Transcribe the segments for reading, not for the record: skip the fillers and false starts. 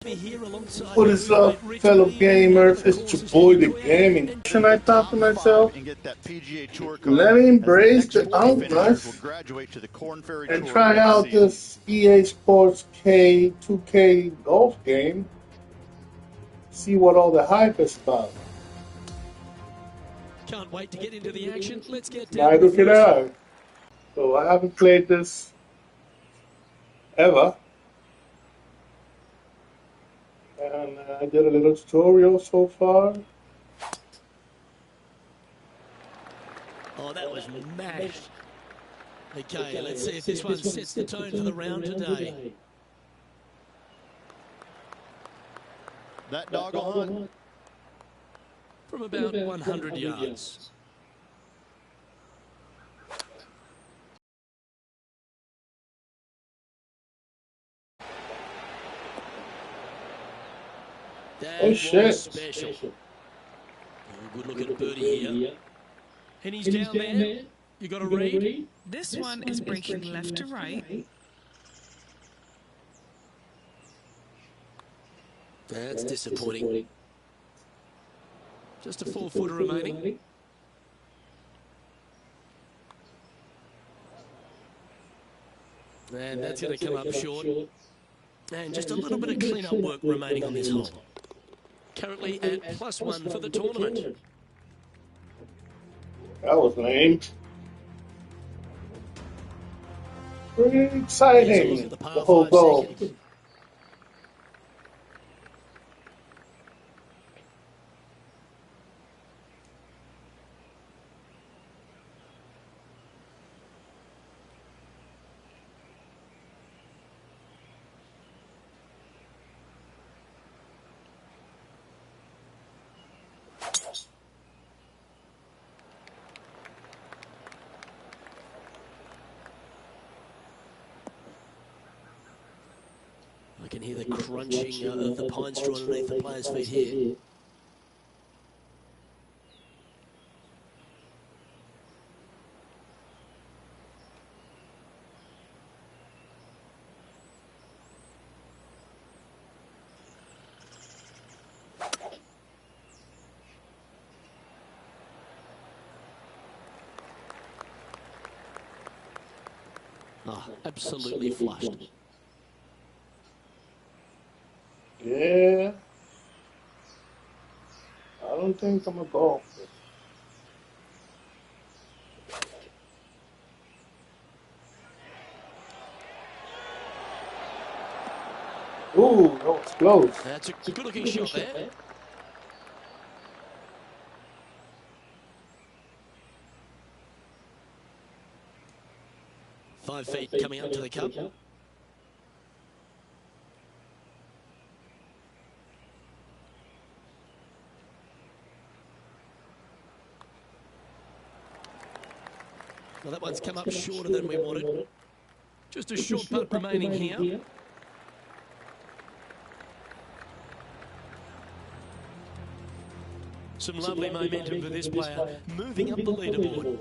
What is up, fellow gamers? It's your boy, the Gaming. And I thought to myself, let me embrace the outness and try out this EA Sports K 2K golf game. See what all the hype is about. Can't wait to get into the action. Let's get down Neither can I. So I haven't played this ever. And I did a little tutorial so far. Oh, that was mashed. Okay, let's see if this one sets the tone for the round today. That dog will hunt. From about 100 yards. That Oh shit. special. Oh, good look at birdie here. And he's down there. You got a read? This one is breaking left to right. That's disappointing. Just a 4-footer remaining. And that's going to come up short. And just a little bit of clean-up work remaining on this hole. Currently at +1 for the tournament. That was lame. Pretty exciting, the whole goal. I can hear the crunching of the pine straw underneath the player's feet here. Oh, absolutely flushed. Yeah. I don't think I'm a golfer. Ooh, that was close. That's a good-looking shot there. Five feet coming up to the cup. Well, that one's come up shorter than we wanted. Just a short putt remaining here. Some lovely momentum for this player, moving up the leaderboard.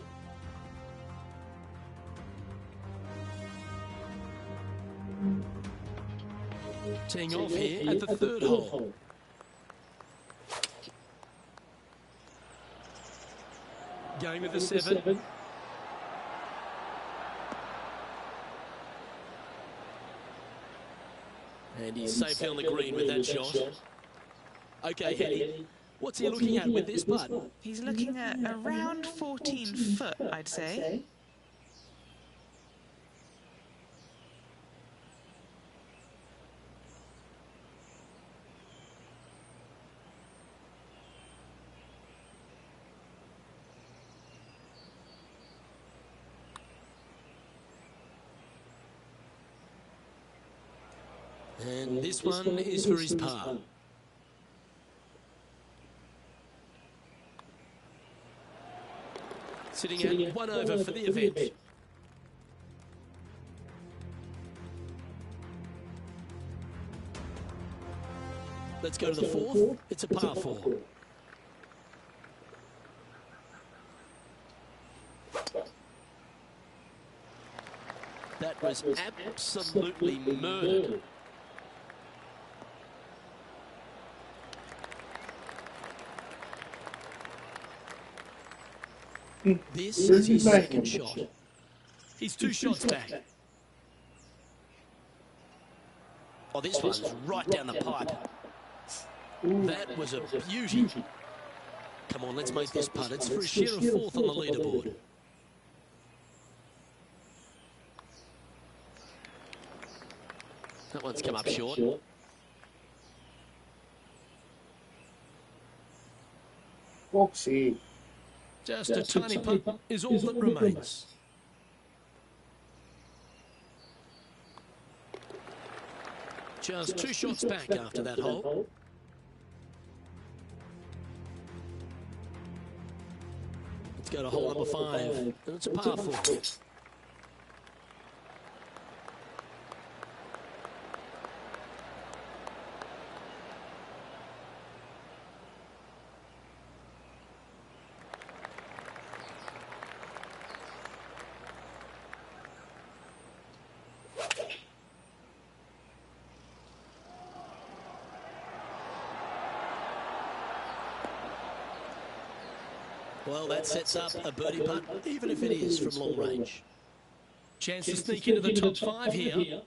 Teeing off here at the third hole. Going with the 7. And he's safely on the green with that shot. Okay, Eddie, what's he looking at with this putt? He's looking at around 14 foot, I'd say. And this one is for his par. Sitting at 1 over for the event. Let's go to the 4th. It's a par 4. That was absolutely murdered. This is his second shot. He's 2 shots back. Oh, this one's right down the pipe. That was a beauty. Come on, let's make this putt. It's for a share of 4th on the leaderboard. That one's come up short. Whoopsie. Just a tiny putt is all that remains. Just 2 shots back after that hole. Let's go to hole number 5. And it's a par 4. Well, that sets up a birdie putt, even if it is from long range. Chance to sneak into the top 5 here.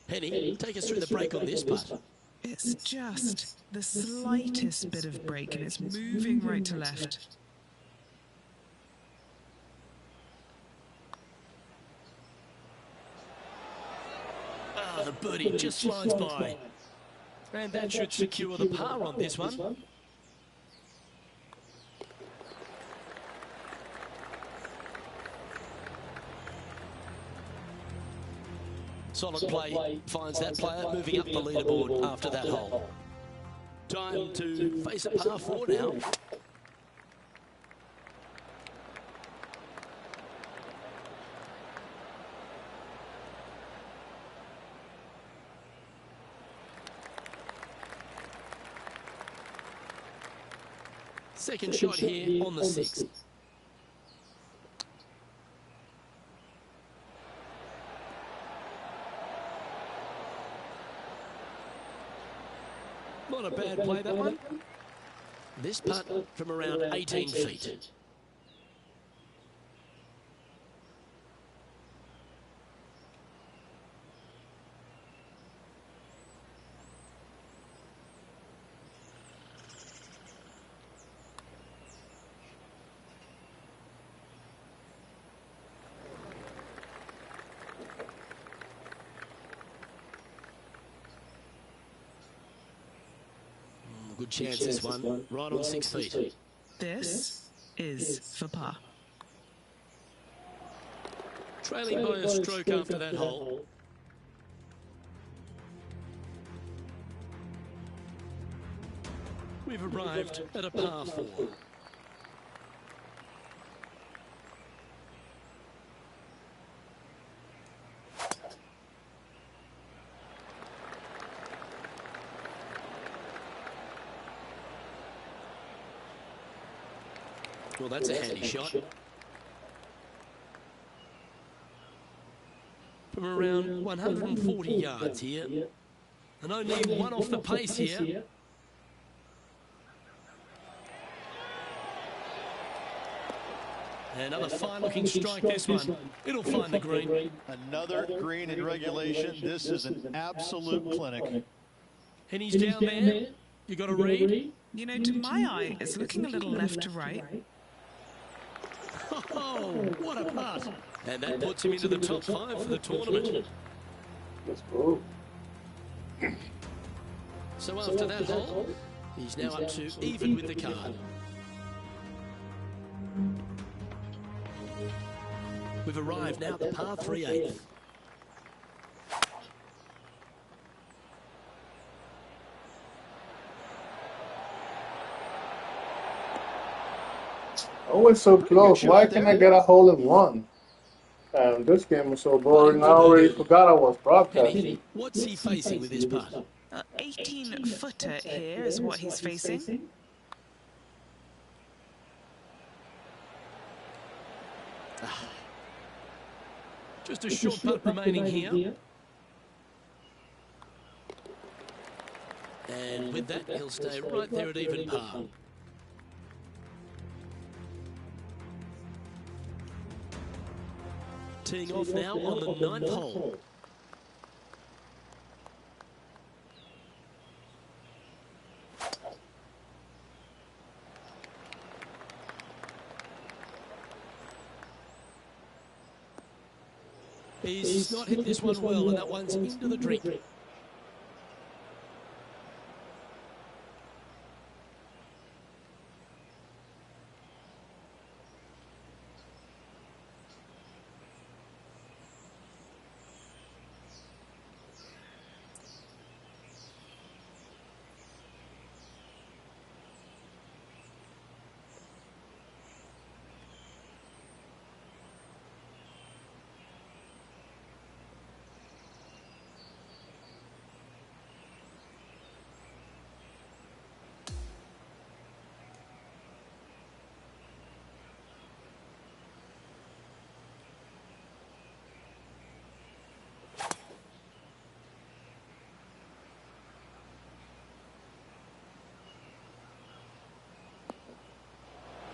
Penny, take us through the break on this putt. It's just the slightest bit of break and it's moving right to left. Ah, the birdie just slides by. And that should secure the par on this one. Solid play finds that player moving up the leaderboard after that hole. Time to face a par 4 now. Second shot here on the 6th. Not a bad play, that one. This putt from around 18 feet. Good chance, this one, right on 6 feet. This is for par. Trailing by a stroke after that hole. We've arrived at a par 4. Well, that's a handy shot. From around 140 yards here. And only one off the pace here. Another fine-looking strike, this one. It'll find the green. Another green in regulation. This is an absolute clinic. And he's down there. You got a read? You know, to my eye, it's looking a little left to right. Oh, what a putt. And that puts him into the top 5 for the tournament. Let's go. So after that hole, he's now up to even with the card. We've arrived now at the par 3/8. Always so close. Why can't I get a hole in one? This game was so boring. I already forgot I was broadcasting. What's he facing with his putt? 18-footer here is what he's facing. Just a short putt remaining here. And with that, he'll stay right there at even par. teeing off now on the 9th hole. He's not hit this one well, and that one's into the drink.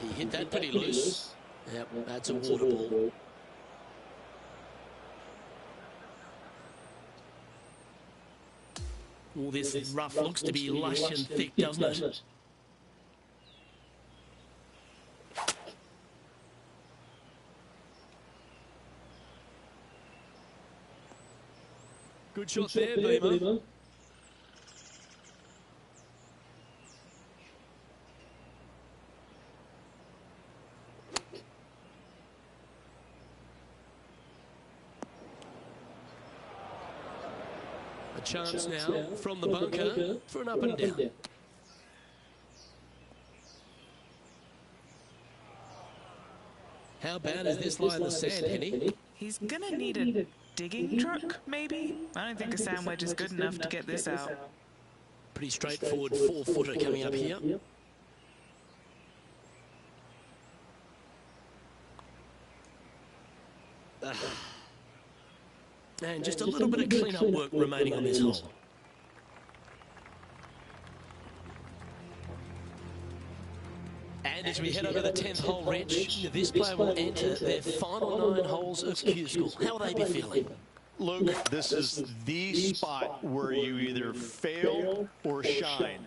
He hit that pretty loose. Yep, that's a water ball. All this rough looks to be lush and thick, doesn't it? Good shot there, Beamer. A chance now from the bunker for an up and down. How bad is this lie in the sand, Henny? He's gonna need a digging truck, maybe? I don't think a sand wedge is good enough to get this out. Pretty straightforward 4-footer coming up here. And just a little bit of clean-up work remaining on this hole. And as we head over the 10th hole, Rich, this player will enter their final 9 holes of Q School. How will they be feeling? Luke, this is the spot where you either fail or shine.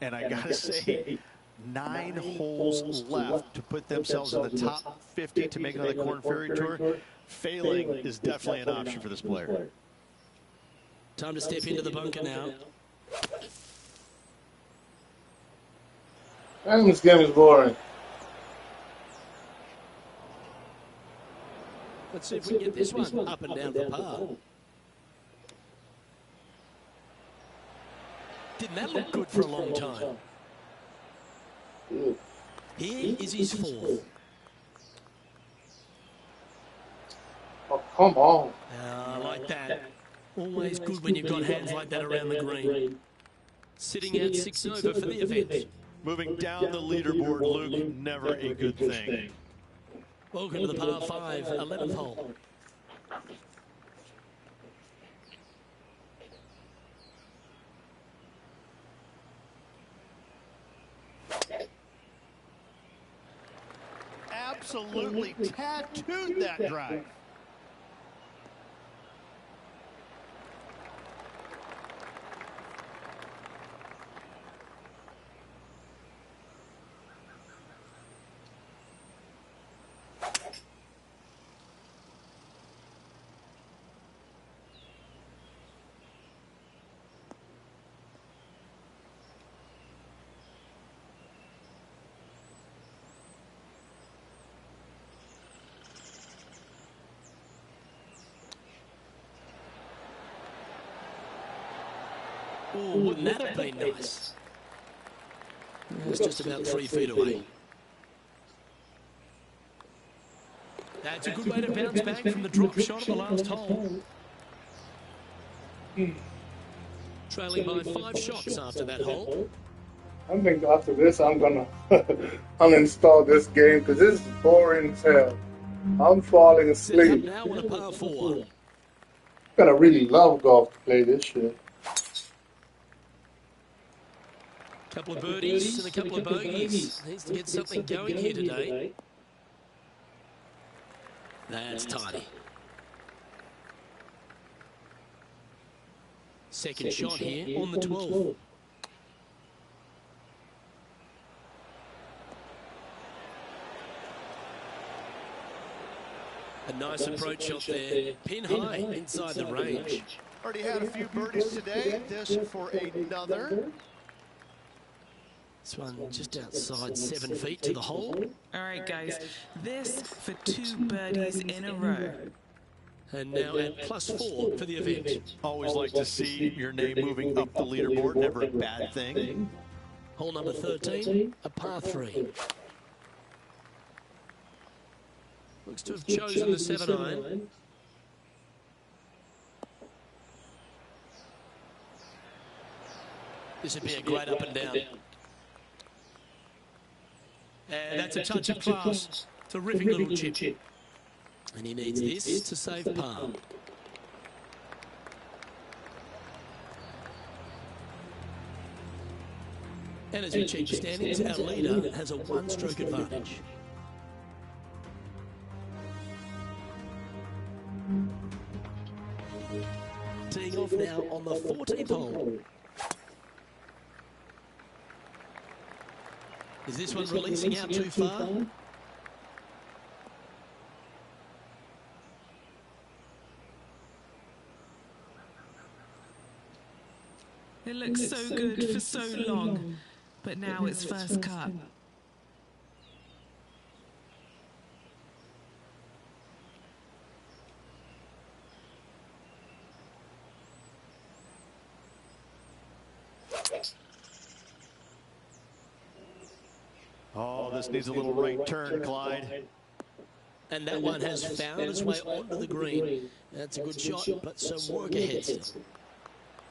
And I gotta say, 9 holes left to put themselves in the top 50 to make another Corn Ferry Tour. Failing is definitely an option for this player. Time to step into the bunker now. And this game is boring. Let's see if we can get this one up and down the par. Didn't that look good for a long time? Here is his 4th. Oh, come on. I like that. Always good when you've got hands like that around the green. Sitting at 6 over for the event. Moving down the leaderboard, Luke, never a good thing. Welcome to the par 5, 11th hole. Absolutely tattooed that drive. Oh, wouldn't that have been nice? It's just about 3 feet away. That's a good way to bounce back from the drop shot at the last hole. Trailing by 5 shots after that hole. I think after this, I'm gonna uninstall this game because this is boring as hell. I'm falling asleep. Now on a par 4. Gotta really love golf to play this shit. Couple of birdies and a couple of bogeys. Needs to get something going here today. That's tidy. Second shot here on the 12. A nice approach shot there. Pin high inside the range. Already had a few birdies today. This for another. This one just outside 7 feet to the hole. All right, guys. This for 2 birdies in a row. And now at +4 for the event. Always like to see your name moving up the leaderboard. Never a bad thing. Hole number 13, a par 3. Looks to have chosen the 7-iron. This would be a great up and down. And that's a touch of class. Terrific little chip. And he needs this to save par. And as we check the standings, our leader has a 1-stroke advantage. Teeing off now on the 14th hole. Is this one releasing out too far? It looks so good for so long, but now it's first cut. Oh, this needs a little right turn, Clyde. And that one has found its way onto the green. That's a good shot, but some work ahead still.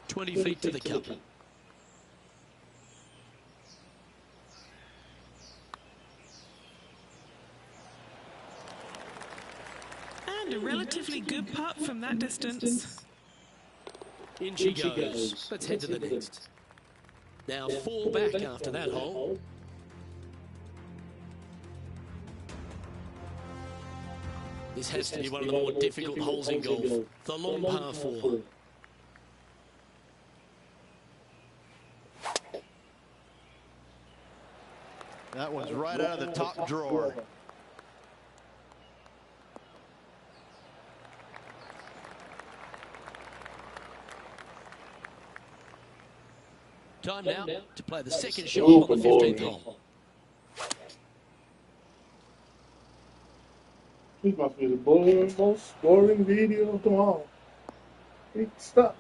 20 feet to the cup. And a relatively good putt from that distance. In she goes. Let's head to the next. Now 4 back after that hole. This has to be one of the more difficult holes in golf. The long par 4. That one's right out of the top drawer. Time now to play the second shot on the 15th hole. This must be the most scoring video of them all. Hey, stop.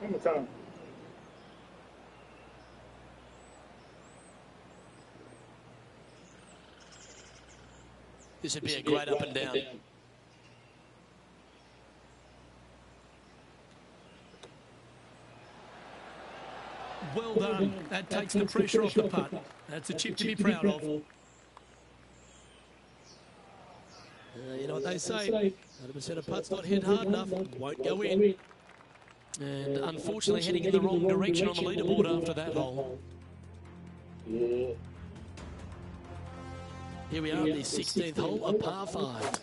One more time. This would be a great up and down. Well done. That takes the pressure off the putt. That's a chip to be proud of. You know what they say, 100% of putts not hit hard enough won't go in. And unfortunately heading in the wrong direction on the leaderboard after that hole. Yeah. Here we are at the 16th hole, a par 5.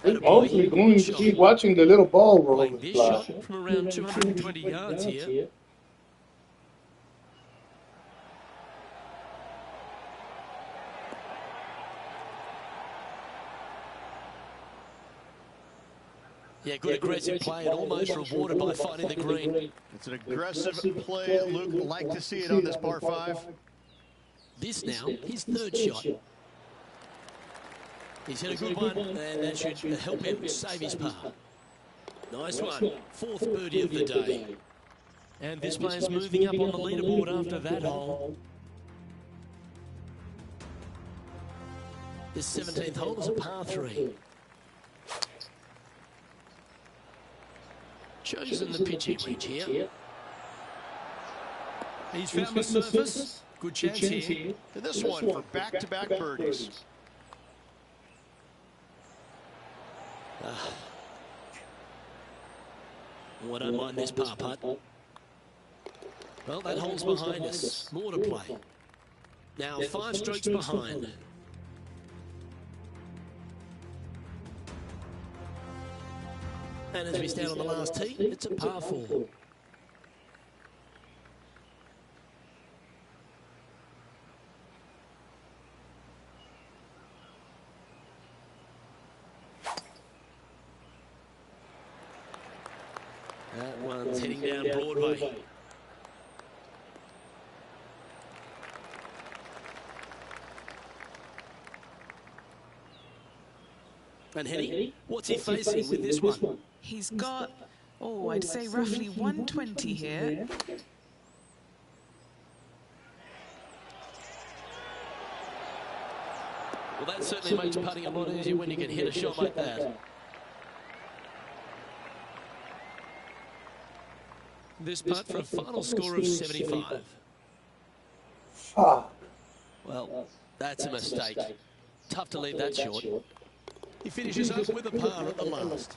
I'm mostly going to keep watching the little ball roll. Playing this shot from around 220 yards here. Yeah, good aggressive play and almost rewarded by finding the green. It's an aggressive play. Luke, like to see it on this par 5. This now, his 3rd shot. He's hit a good one, and that should help him save his par. Nice one. 4th birdie of the day. And this player's moving up on the leaderboard after that hole. This 17th hole is a par 3. Chosen the pitching wedge here. He's found the surface. Good chance here. And this one for back-to-back birdies. Oh, I don't mind this par putt. Well, that hole's behind us. More to play. Now 5 strokes behind. And as we stand on the last tee, it's a par 4. That one's heading down Broadway. And Henny, what's he facing with this one? He's got, oh, I'd say roughly 120 here. Well, that certainly makes putting a lot easier when you can hit a shot like that. This putt for a final score of 75. Fuck. Well, that's a mistake. Tough to leave that short. He finishes up with a par at the last.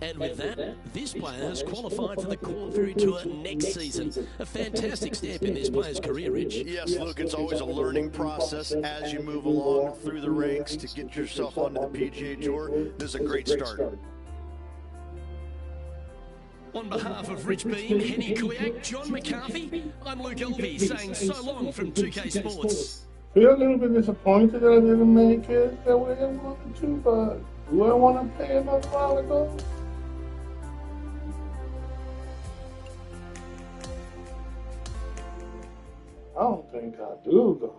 And with that, this player has qualified for the Corn Ferry Tour next season. A fantastic step in this player's career, Rich. Yes, Luke, it's always a learning process as you move along through the ranks to get yourself onto the PGA Tour. This is a great start. On behalf of Rich Beam, Henny Kuyak, John McCarthy, I'm Luke Elvey saying so long from 2K Sports. Feel a little bit disappointed that I didn't make it the way I wanted to, but do I want to play another while ago? I don't think I do, though.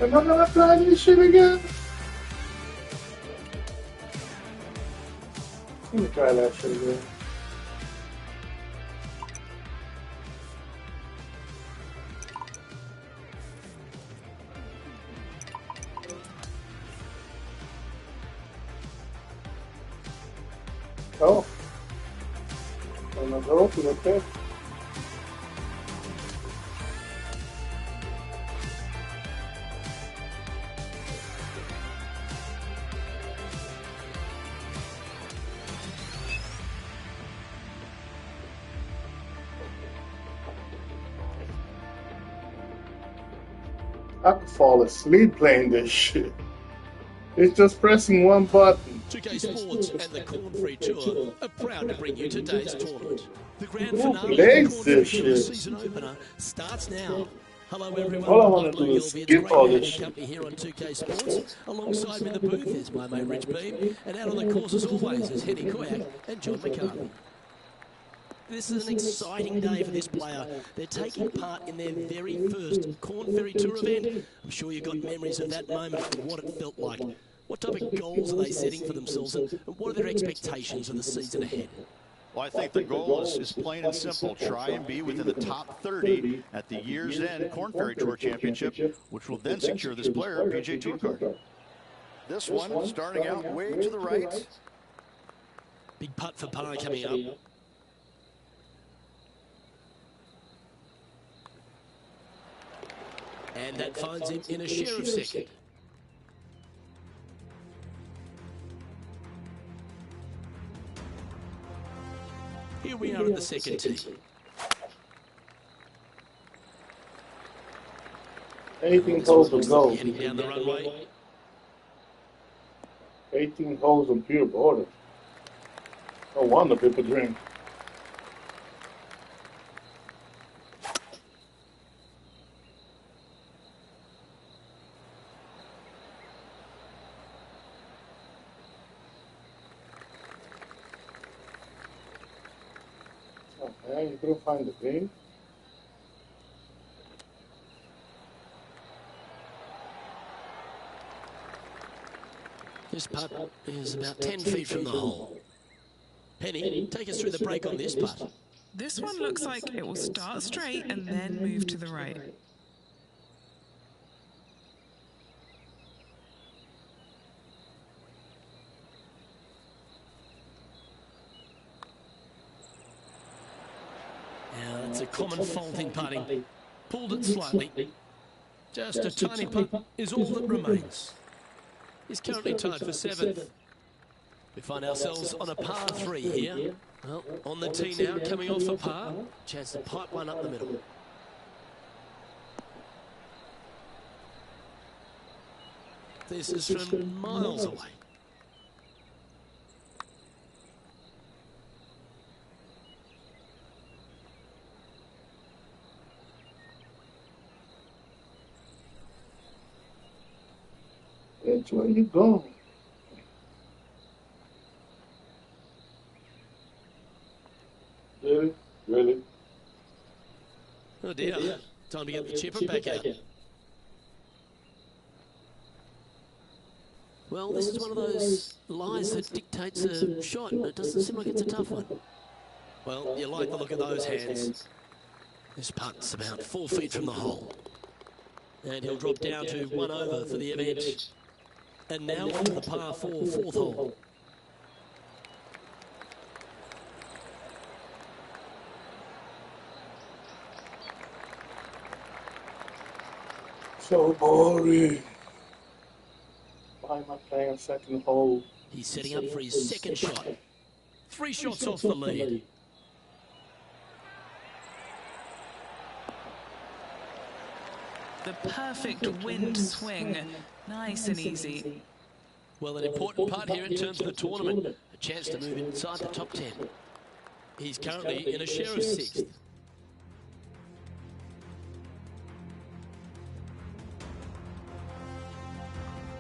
Am I gonna try this shit again? Let me try that shit again. Oh. I'm gonna go to the pit. I could fall asleep playing this shit. It's just pressing one button. 2K Sports and the Corn Ferry Tour are proud to bring you today's tournament. The grand finale plays of the Corn Ferry this Tour shit? season opener starts now. Hello everyone, All I I'm wanna Luke do is Elvey. It's skip great all having this shit. company here on 2K Sports. Alongside me in the booth is my mate Rich Beam, and out on the course as always is Henny Kuyak and John McCarthy. This is an exciting day for this player. They're taking part in their very first Corn Ferry Tour event. I'm sure you've got memories of that moment and what it felt like. What type of goals are they setting for themselves, and what are their expectations of the season ahead? Well, I think the goal is plain and simple. Try and be within the top 30 at the year's end Corn Ferry Tour Championship, which will then secure this player a PGA Tour card. This one starting out way to the right. Big putt for par coming up. And that finds him in a share of second. we are at the second tee. 18 holes of gold. Heading down the runway. 18 holes of pure border. No wonder people drink. Okay, you couldn't find the green. This putt is about 10 feet from the hole. Penny, take us through the break on this putt. This one looks like it will start straight and then move to the right. Now, that's a common fault in putting. Pulled it slightly. Just a tiny putt is all that remains. He's currently tied for 7th. We find ourselves on a par 3 here. Well, on the tee now, coming off a par. Chance to pipe one up the middle. This is from miles away. Bitch, where you going? Really? Really? Oh dear. Time to get the chipper back out. Well, this is one of those lies that dictates a shot. It doesn't seem like it's a tough one. Well, you like the look of those hands. This putt's about 4 feet from the hole. And he'll drop down to 1 over for the event. And now on to the par 4, 4th hole. So boring. Why am I playing a second hole? He's setting up for his second shot. 3 shots off the lead. The perfect wind swing. Nice and easy. Well, an important part here in terms of the tournament. A chance to move inside the top 10. He's currently in a share of 6th.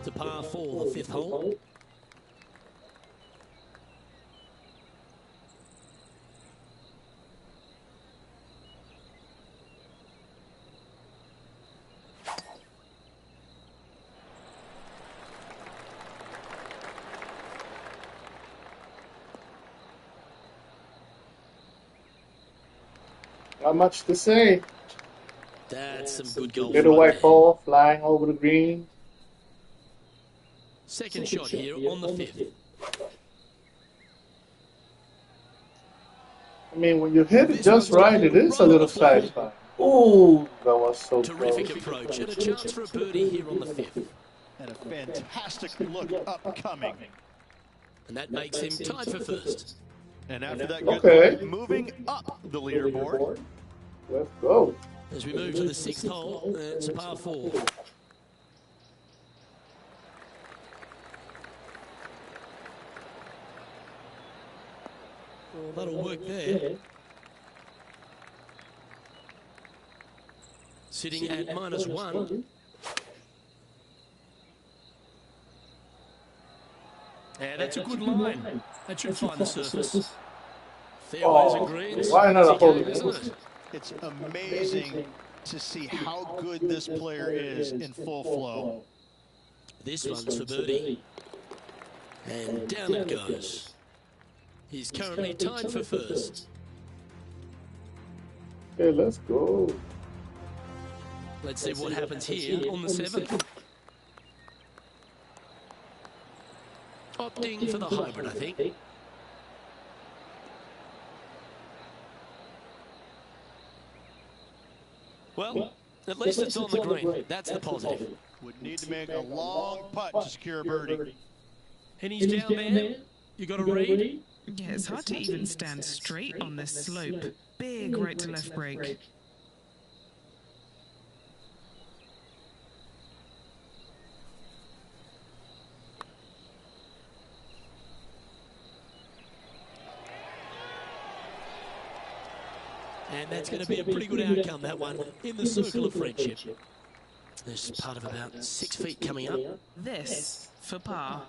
To par 4, the 5th hole. Not much to say. That's some good golf. Little white ball flying over the green. Second shot here on the 5th. I mean, when you hit it just right, it is a little satisfying. Ooh, that was so Terrific close. approach and a chance for a birdie here on the 5th. And a fantastic look upcoming. And that makes him tied for 1st. And after that good Okay. look, moving up the leaderboard. Let's go. As we move to the 6th hole, it's a par 4. Well, that'll work there. Sitting at -1. And that's a good line. That should find the surface. Fairways and greens. Why not a It's a hole? game, isn't it? It's amazing to see how good this player is in full flow. This one's for birdie. And down it goes. He's currently tied for 1st. Okay, let's go. Let's see what happens here on the 7th. Opting for the hybrid, I think. Well, at least it's on the green. That's the positive. Would need to make a long putt to secure a birdie. And he's down there. You got a read? Yeah, it's hard to even stand straight on this slope. Big right to left break. And that's going to be a pretty good outcome, that one, in the circle of friendship. There's part of about 6 feet coming up. This for par.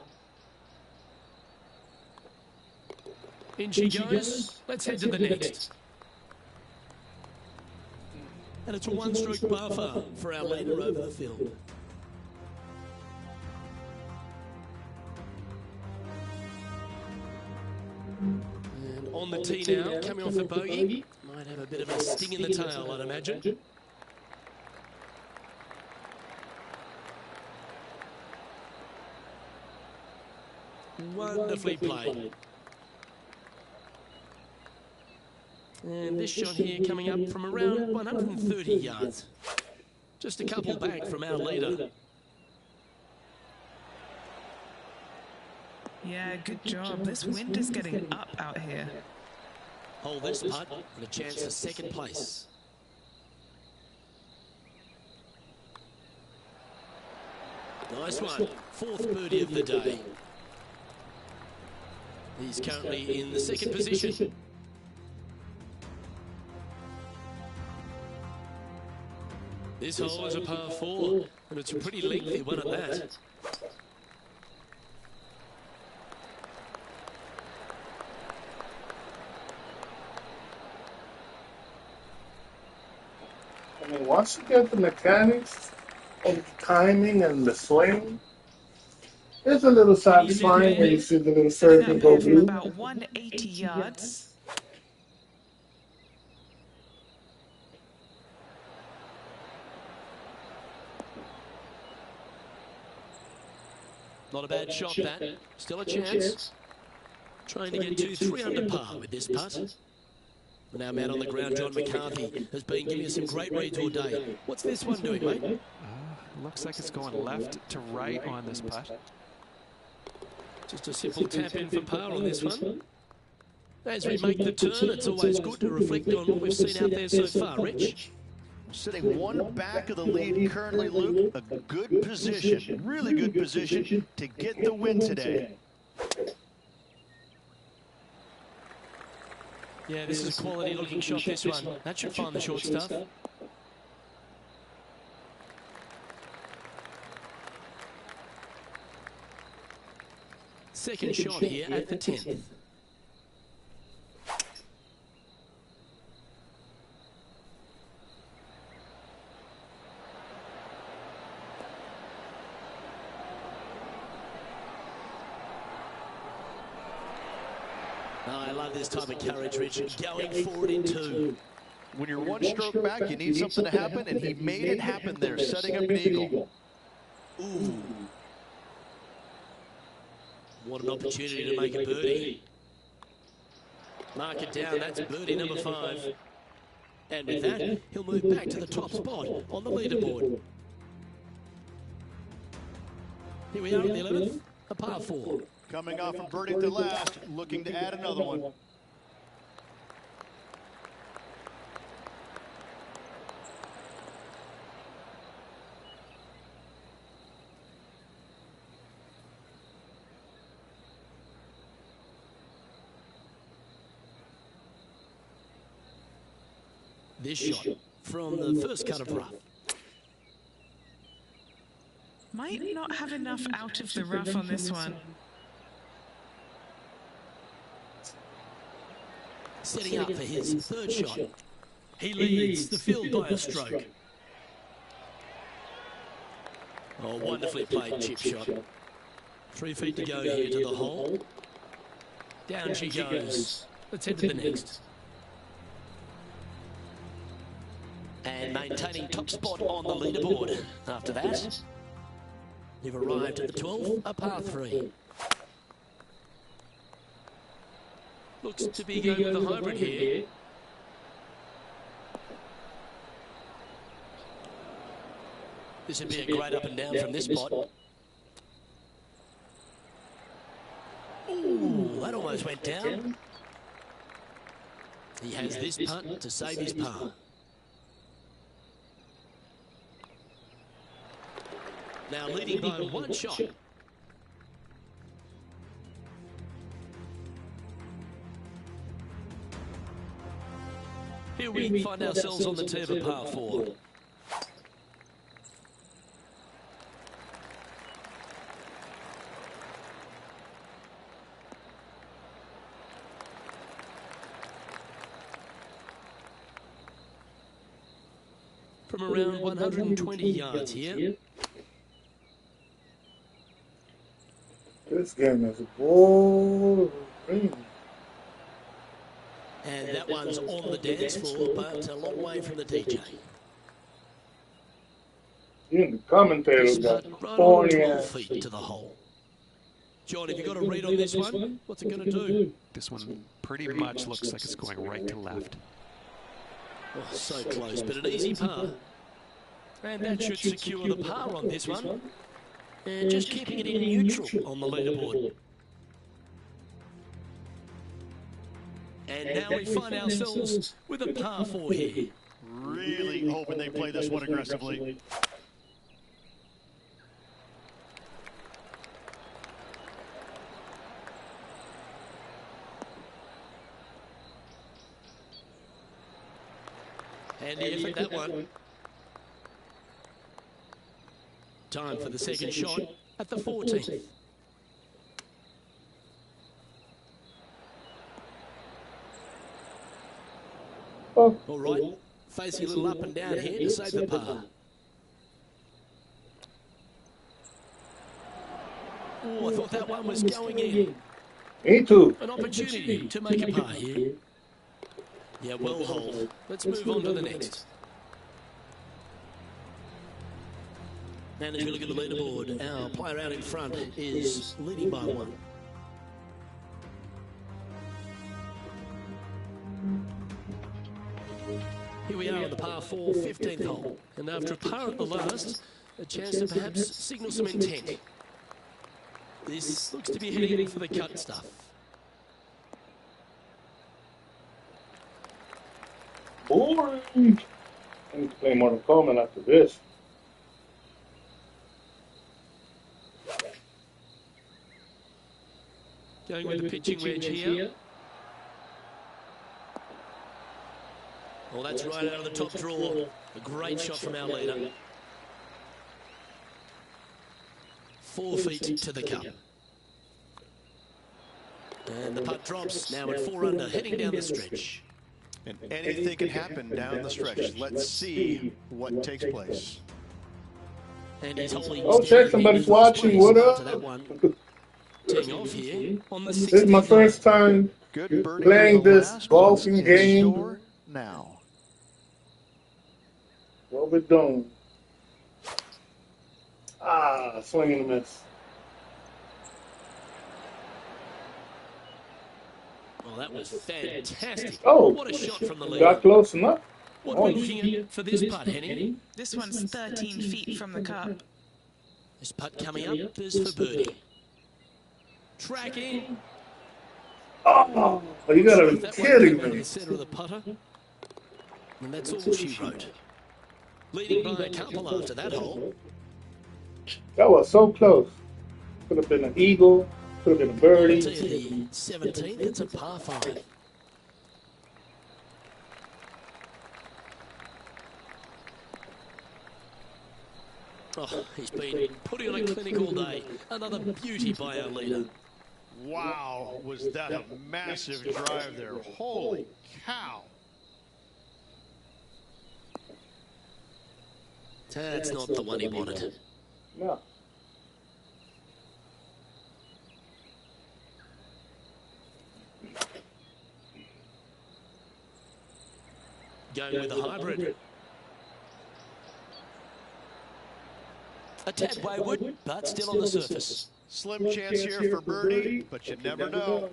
In she goes. Let's head to the next. And it's a one-stroke par far for our leader over the field. And on the tee now, coming off a bogey. Might have a bit of a sting in the tail, I'd imagine. Wonderfully played. And this shot here coming up from around 130 yards. Just a couple back from our leader. Yeah, good job. This wind is getting up out here. Hold this putt and a chance for second place. Nice one. Fourth birdie of the day. He's currently in the second position. This hole is a par 4, and it's a pretty lengthy one at that. I mean, once you get the mechanics of the timing and the swing, it's a little satisfying when you see the little circle go From blue. about 180 yards. Not a bad shot, that. Still a chance. Trying to get to 3 under par with this putt. And our man on the ground, John McCarthy, has been giving us some great reads all day. What's this one doing, mate? Looks like it's going left to right on this putt. Just a simple tap in for par on this one. As we make the turn, it's always good to reflect on what we've seen out there so far, Rich. Sitting one back of the lead currently, Luke. A good position, really good position to get the win today. Yeah, this is a quality looking shot, this one. That should find the short stuff. Second shot here at the 10th. I love this type of courage, Rich. Going forward in 2. When you're one stroke back, you need something to happen, and he made it happen there, setting up an eagle. Ooh. What an opportunity to make a birdie. Mark it down, that's birdie number 5. And with that, he'll move back to the top spot on the leaderboard. Here we are at the 11th, a par 4. Coming off from birdie to last, looking to add another one. This shot from the first cut of rough. Might not have enough out of the rough on this one. Setting up for his third shot. He leads the field by a stroke. Oh, wonderfully played chip shot. 3 feet to go here to the hole. Down she goes. Let's head to the next. And maintaining top spot on the leaderboard. After that, you've arrived at the 12th, a par 3. Looks to be going with the hybrid here. This would be a great up and down from this spot. Ooh, that almost almost went down. He has this putt to save his par. Now leading by one shot. Here we find ourselves on the tee of a par 4. From around 120 yards here. This game is a boring. And that one's on the dance floor, but a long way from the DJ. Even the commentators got right on 40 12 feet to the hole. John, have you got a read on this one? What's it going to do? This one pretty much looks like it's going right to left. Oh, so close, but an easy par. And that should secure the par on this one. And just keeping it in neutral on the leaderboard. And now we find ourselves with a par 4 here. Really hoping they play this one aggressively. And the effort, that one. Time for the second shot at the 14th. All right, facing a little up and down here to save the par. Oh, I thought that one was going in. Me too. An opportunity to make a par here. Yeah, well hold. Let's move on to the next. And as we look at the leaderboard, our player out in front is leading by 1. Here we are on the par 4, 15th hole. And after a par at the last, a chance to perhaps signal some intent. This looks to be heading for the cut stuff. Boring. I need to play Mortal Kombat after this. Going with the pitching wedge here. Well, that's right out of the top draw. A great shot from our leader. 4 feet to the cup. And the putt drops, now at 4 under, heading down the stretch. And anything can happen down the stretch. Let's see what takes place. And he's holding. Oh, check, somebody's watching. What up? Teeing off here on the 16th. This is my first time playing this golfing game. Now. What we doing? Ah, swing and a miss. Well, that was fantastic. Oh, what a shot from the lead. Got close enough. What are we looking at for this putt, Henny? This one's 13 feet from the cup. This putt coming up is for birdie. Tracking. Oh, you gotta be kidding me. In the center of the putter. And that's all she wrote. Leading by a couple after that hole. That was so close. Could have been an eagle. Could have been a birdie. The 17th, it's a par 5. Oh, he's been putting on a clinic all day. Another beauty by our leader. Wow, was that a massive drive there. Holy cow. That's not the one he wanted. No. Going with a hybrid. A tad wayward, but still on the surface. Slim chance here for birdie, but you never know.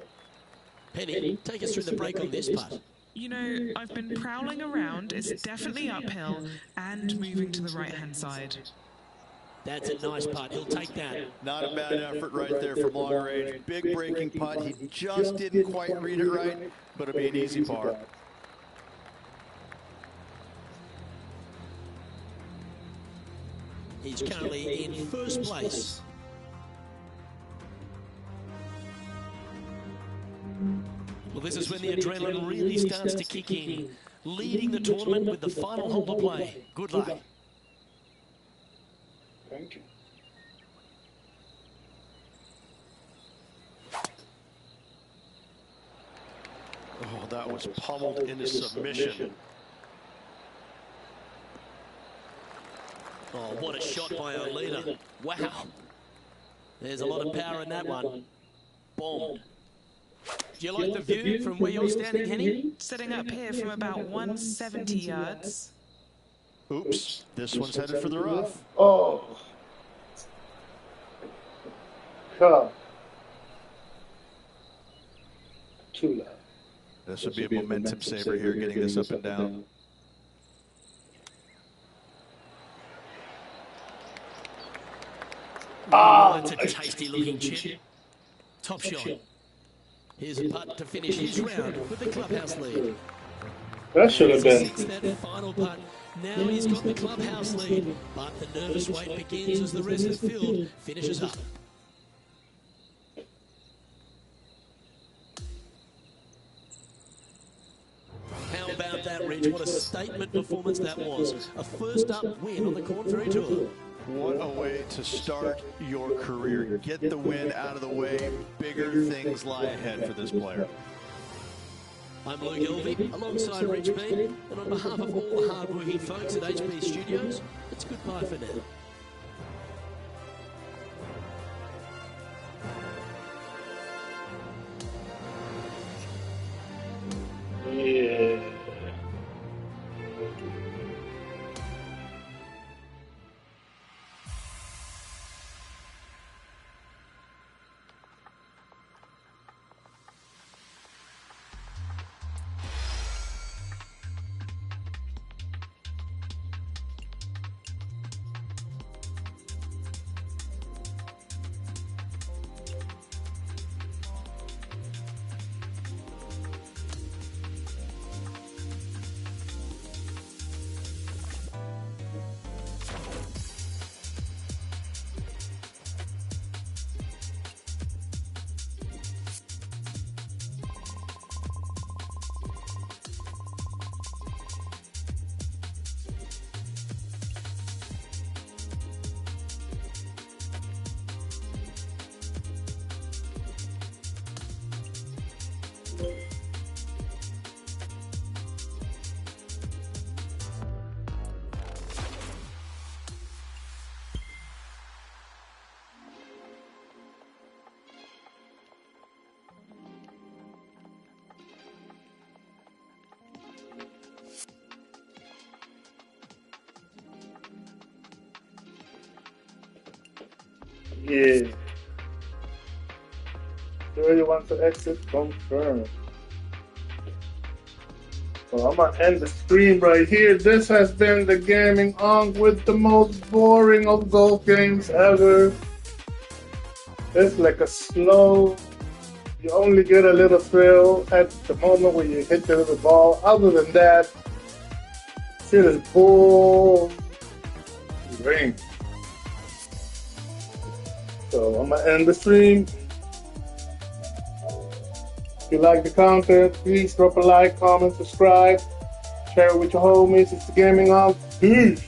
Penny, take us through the break on this putt. You know, I've been prowling around. It's definitely uphill and moving to the right-hand side. That's a nice putt. He'll take that. Not a bad effort right there from long range. Big breaking putt. He just didn't quite read it right, but it'll be an easy par. He's currently in first place. Well, this is when the adrenaline really starts to kick in. Leading the tournament with the final hole to play. Good luck. Thank you. Oh, that was pummeled into submission. Oh, what a shot by our leader. Wow. There's a lot of power in that one. Bombed. Do you like the view from where you're standing, Henny? Setting up here from about 170 yards. Oops, this one's headed for the rough. Oh. Huh. Too loud. This would be a momentum saver here, getting this up and down. Oh, that's a tasty looking chip. Top shot. Here's a putt to finish his round with the clubhouse lead. That should have been. That final putt. Now he's got the clubhouse lead, but the nervous wait begins as the rest of the field finishes up. How about that, Rich? What a statement performance that was. A first up win on the Corn Ferry Tour. What a way to start your career. Get the win out of the way. Bigger things lie ahead for this player. I'm Luke Elvey, alongside Rich Beam, and on behalf of all the hard-working folks at HB Studios, it's goodbye for now. Yeah. Yeah. Sure you want to exit? Confirm. Well, I'm gonna end the stream right here. This has been the GamingUnc with the most boring of golf games ever. It's like a slow. You only get a little thrill at the moment when you hit the little ball. Other than that, shit is boring. So I'm gonna end the stream. If you like the content, please drop a like, comment, subscribe, share it with your homies. It's the GamingUnc. Peace.